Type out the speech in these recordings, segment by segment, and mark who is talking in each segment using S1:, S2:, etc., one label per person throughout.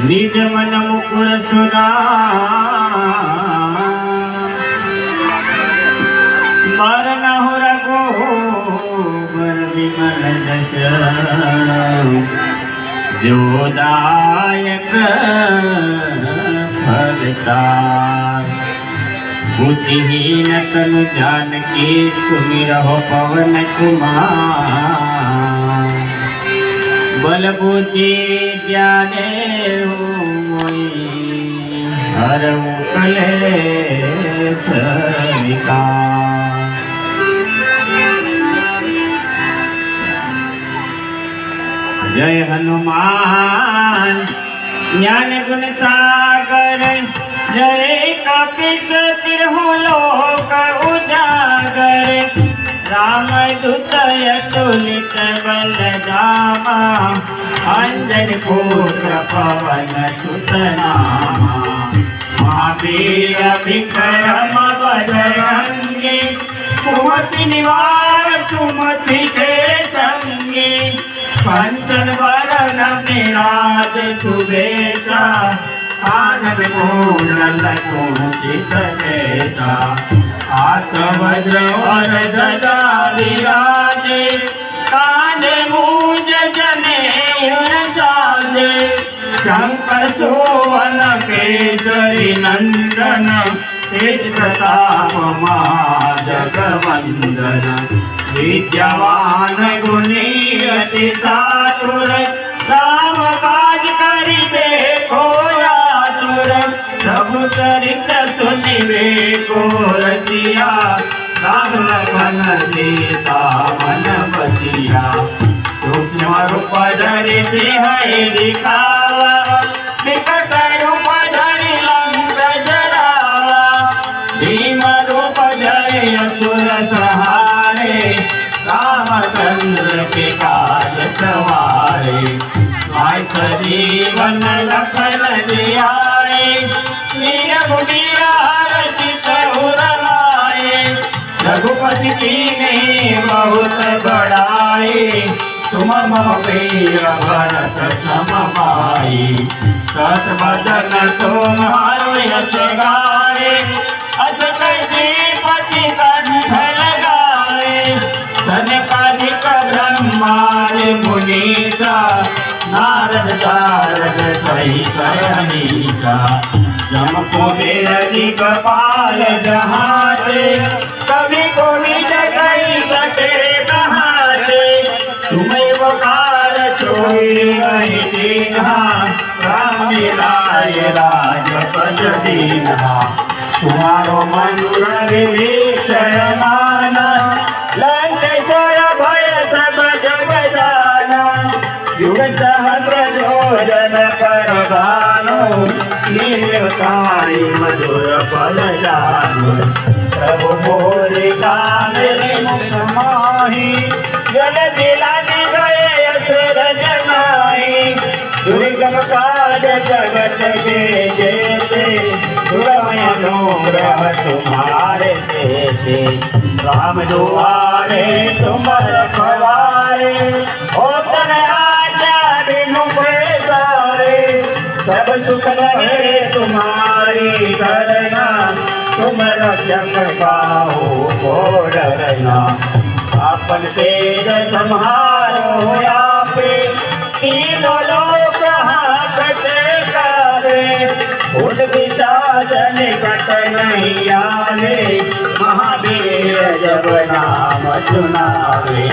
S1: निज मन मुकुर सुना मरण हो रघो बर विमल जस जोदायक फलसार बुद्धिहीन तनु जान की सुमिरहो पवन कुमार बल बुद्धि ज्ञाने हरऊ कलेश विकार। जय हनुमान ज्ञान गुण सागर जय कपीस तिरहु लोक उजागर राम दूत अतुलित बल धामा अंजन पुत्र पवन सुत नामा महावीर विक्रम बजरंगी सुमति निवार सुमति के संगी पंचन वरण विराज सुबेसा आनंद मूल कुंचित केसा हाथ वज्र वर गदा विराजे कांधे मूज जनेऊ साजे शंकर सोवन केसरी नंदन तेज प्रताप जगवंदन विद्यावान गुणी अति चातुर राम काज करि देखो आतुर प्रभु चरित सुनिबे को रसिया राम लखन सीता मन बसिया सूक्ष्म रूप धरि सिंह दिखावा विकट रूप धरि लंक जरावा भीम रूप धरि असुर संहारे रामचंद्र के काज सवारे माय सजीवन लखन जियाए श्री रघुवीर हर्षित उर लाए रघुपति कीन्हे बहुत बड़ाई तुम मम प्रिय भरत सम भाई सत बदन तुम्हारो यश गाए अस कैसी पति कंठ लगाए सनकादिक ब्रह्मादि मुनीसा नारद तारक सहित अनीसा जम कुबेर दिक्पाल जहाते कवि कोविद कहि सके कहाते तुम्हें वकार सोई नहीं दीन्हा राम मिलाए राजपद दीन्हा तुम्हारो मधुर विभीषण माना लंकेश्वर भय सब जग जाना युग सहस्र योजन पर भानु नीलकाई मधुर फल जानु प्रभु मोरे कामिनी मुख माही जल दिलानी गए असुर जनाई दुर्गम काज जगत के जेते सुरमय अनुग्रह तुम्हारे तेते राम दुआरे तुम रखवारे होतन आज्ञा बिनु पैसारे सब सुख रहे तुम्हारी करना तुम रक्षक पाहो को डरना अपन तेज संहारो आपे तीनों लोक हाकते कारे उठ विचाचन कट नहीं आवे महावीर जब नाम सुनावे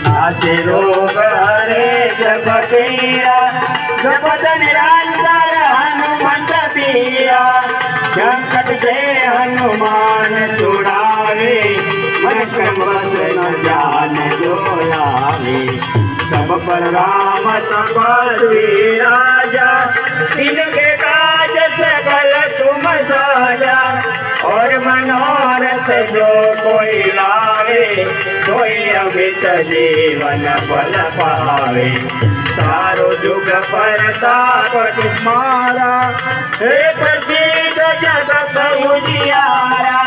S1: नाचे रोग हरे जग पीरा जपत निरंतर हनुमंत पीरा संकट से हनुमान छुड़ावे मन क्रम वचन ज्ञान जो आवे सब पर राम तपस्वी राजा इनके काज सकल तुम साजा और मनोरथ जो कोई लावे कोई अमित जीवन फल पावे सारो जुग परताप तुम्हारा हे प्रसिद्ध जगत उजियारा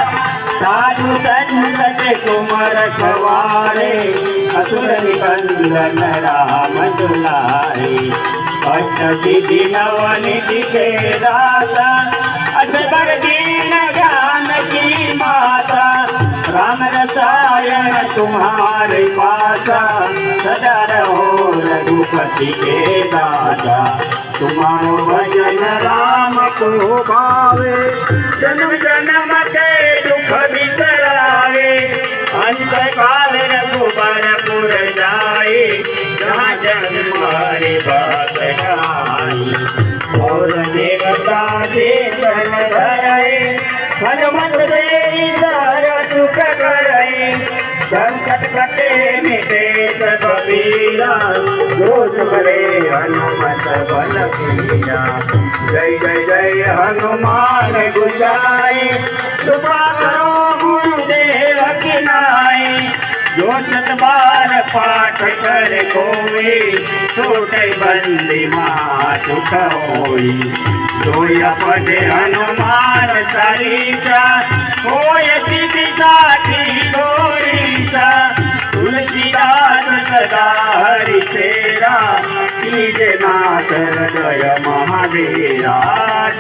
S1: साधु संत तुम रखवारे असुर निकंदन राम दुलारे अष्टसिद्धी नवनिधि के दाता असबर दीन ज्ञान की माता राम रसायन तुम्हारे पासा सदा रहो रघुपति के दाता तुम्हारो भजन राम को भावे जन्म जन्म के दुख बिसरावे अंत काल रघुबरपुर जाए जहाँ जग तुम्हारी बात गाई और देवता देवन धरे हनुमत दे सारा सुख करे संकट कटे मिटे सब पीरा जो सुमरे हनुमत बल पीरा जय जय जय हनुमान गुसाई कृपा करो गुरुदेव की नाई जो सतबार पाठ कर कोई छोटे बंदी माँ सुख होई सोय पद हनुमान चालीसा होय सिद्धि साखी गौरीसा तुलसीदास सदा हरि तेरा कीजे नाथ हृदय महादेरा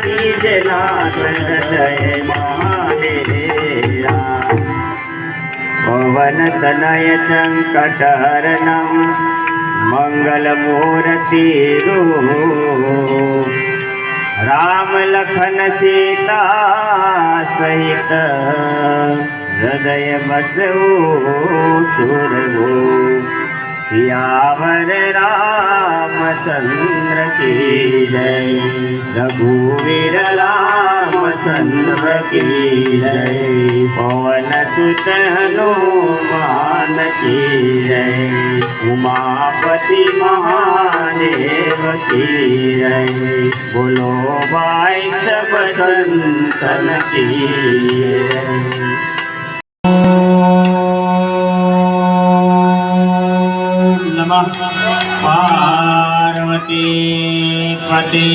S1: कीजे नाथ हृदय महादेरा पवन तनय संकटहरणं मंगलमूर्ति राम लखन सीता सहित हृदय बसऊ सुरभु सियावर रामचंद्र की जय रघुवीर रामचंद्र की जय पवन सुत हनुमान की जय उमापति महादेव की जय बोलो भाई सब संतन की जय नमः पार्वती पते